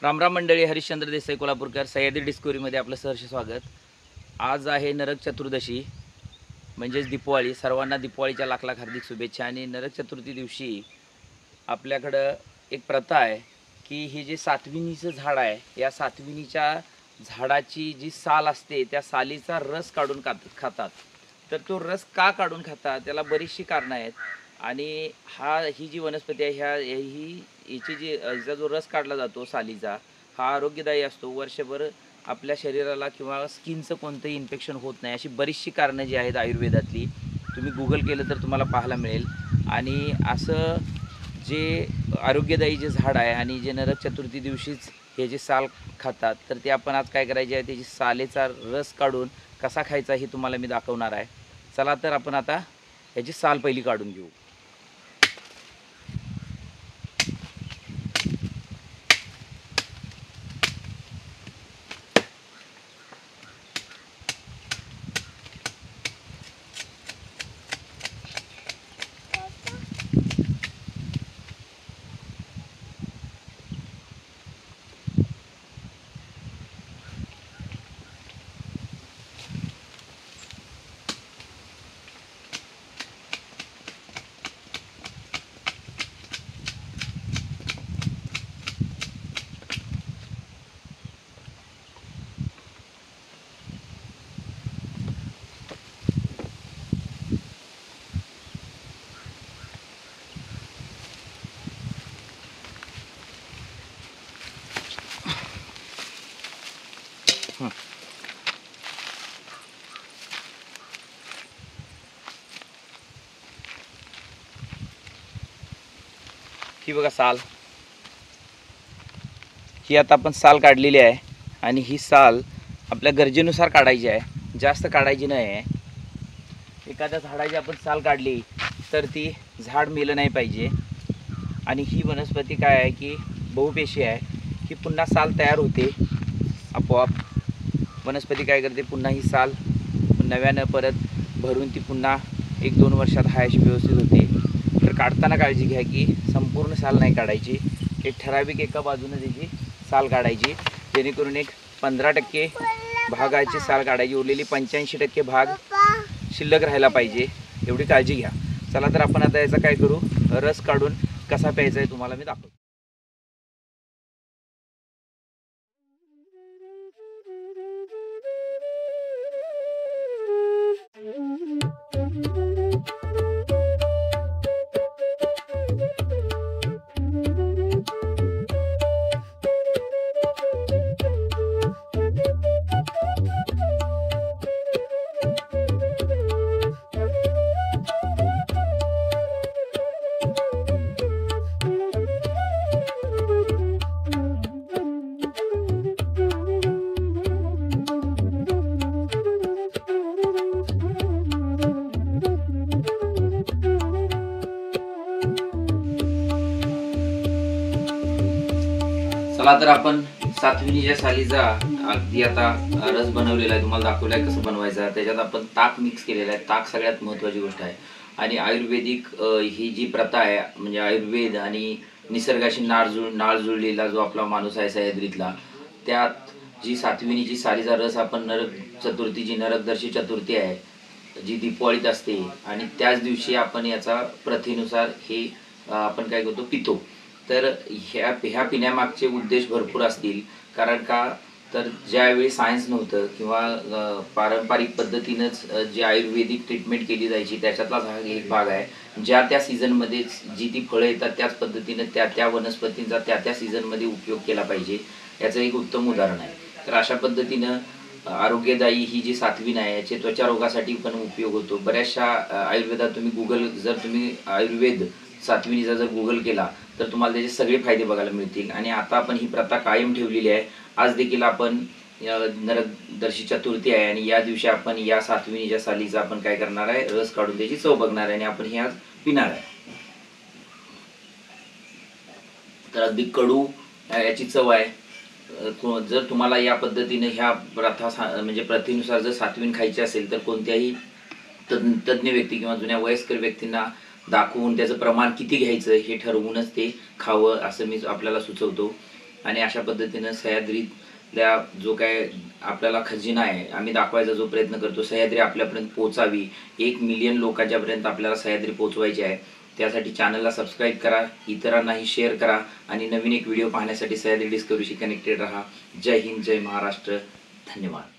रामराम मंडळी, हरिश्चंद्र देसाई कोल्हापूरकर सह्याद्री डिस्कवरीमध्ये आपलं सहर्ष स्वागत। आज आहे नरक चतुर्दशी म्हणजेच दीपावली। सर्वांना दीपावलीच्या लाख लाख हार्दिक शुभेच्छा। आणि नरक चतुर्थी दिवशी आपल्याकडं एक प्रथा आहे की ही जे सातविणीचं झाड आहे, या सातविणीच्या झाडाची जी साल असते त्या सालीचा रस काढून खातात। तर तो रस का काढून खातात त्याला बरीचशी कारणं आहेत। आणि ही जी वनस्पती आहे हिची हिचा जो रस काढला जातो सालीचा, हा आरोग्यदायी असतो। वर्षभर आपल्या शरीराला किंवा स्किनचं कोणतंही इन्फेक्शन होत नाही, अशी बरीचशी कारणं जी आहेत आयुर्वेदातली तुम्ही गूगल केलं तर तुम्हाला पाहायला मिळेल। आणि असं जे आरोग्यदायी जे झाड आहे आणि जे नरक चतुर्थी दिवशीच हे जे साल खातात, तर ते आपण आज काय करायचे आहे, त्याची सालेचा रस काढून कसा खायचा हे तुम्हाला मी दाखवणार आहे। चला तर आपण आता ह्याची साल पहिली काढून घेऊ। ही बघा साल, ही आता आपण साल काढलेली आहे। आणि ही साल आपल्या गरजेनुसार काढायची आहे, जास्त काढायची नाही आहे। एखाद्या झाडाची आपण साल काढली तर ती झाड मेलं नाही पाहिजे। आणि ही वनस्पती काय आहे की बहुपेशी आहे, ही पुन्हा साल तयार होते आपोआप। वनस्पती काय करते, पुन्हा ही साल नव्यानं परत भरून ती पुन्हा 1-2 वर्षात हायशी व्यवस्थित होते। तर काढताना काळजी घ्या की संपूर्ण साल नाही काढायची, एक ठराविक एका बाजूने त्याची साल काढायची, जेणेकरून एक 15% भागाची साल काढायची, उरलेली 85% भाग शिल्लक राहायला पाहिजे, एवढी काळजी घ्या। चला तर आपण आता याचा काय करू, रस काढून कसा प्यायचा आहे तुम्हाला मी दाखवतो। चला तर आपण सातविणीच्या सालीचा अगदी आता रस बनवलेला आहे, तुम्हाला दाखवला आहे कसं बनवायचा। त्याच्यात आपण ताक मिक्स केलेला आहे, ताक सगळ्यात महत्त्वाची गोष्ट आहे। आणि आयुर्वेदिक ही जी प्रथा आहे, म्हणजे आयुर्वेद आणि निसर्गाशी नाळ जुळलेला जो आपला माणूस आहे सह्याद्रीतला, त्यात जी सातविणीची सालीचा रस आपण नरक चतुर्थी, जी नरकदर्शी चतुर्थी आहे जी दीपावलीत असते, आणि त्याच दिवशी आपण याचा प्रथेनुसार हे आपण काय करतो, पितो। तर ह्या पिण्यामागचे उद्देश भरपूर असतील। कारण का तर ज्यावेळी सायन्स नव्हतं किंवा पारंपरिक पद्धतीनंच जी आयुर्वेदिक ट्रीटमेंट केली जायची, त्याच्यातलाच हा एक भाग आहे। ज्या त्या सीझनमध्ये जी ती फळं येतात त्याच पद्धतीनं त्या वनस्पतींचा त्या सीझनमध्ये उपयोग केला पाहिजे, याचं एक उत्तम उदाहरण आहे। तर अशा पद्धतीनं आरोग्यदायी ही जी सातवीण आहे याचे त्वचा रोगासाठी पण उपयोग होतो। बऱ्याचशा आयुर्वेदात जर तुम्ही आयुर्वेद सातविणीचा जर गूगल केला तर तुम्हाला त्याचे सगळे फायदे बघायला मिळतील। आणि आता आपण ही प्रथा कायम ठेवलेली आहे। आज देखील आपण नरकदर्शी चतुर्थी आहे आणि या दिवशी आपण या सातविणीच्या सालीचा आपण काय करणार आहे, रस काढून त्याची चव बघणार आहे आणि आपण हे आज पिणार आहे। तर अगदी कडू याची चव आहे। जर तुम्हाला या पद्धतीने ह्या म्हणजे प्रथेनुसार जर सातवीण खायची असेल तर कोणत्याही तज्ञ व्यक्ती किंवा जुन्या वयस्कर व्यक्तींना दाखवून त्याचं प्रमाण किती घ्यायचं हे ठरवूनच ते खावं असं मी आपल्याला सुचवतो। आणि अशा पद्धतीनं सह्याद्रीतल्या जो काय आपल्याला खजिना आहे आम्ही दाखवायचा जो प्रयत्न करतो, सह्याद्री आपल्यापर्यंत पोहोचावी, 1 मिलियन लोकांच्यापर्यंत आपल्याला सह्याद्री पोहोचवायची आहे. त्यासाठी चॅनलला सबस्क्राईब करा, इतरांनाही शेअर करा आणि नवीन एक व्हिडिओ पाहण्यासाठी सह्याद्री डिस्कवरीशी कनेक्टेड राहा. जय हिंद, जय महाराष्ट्र, धन्यवाद.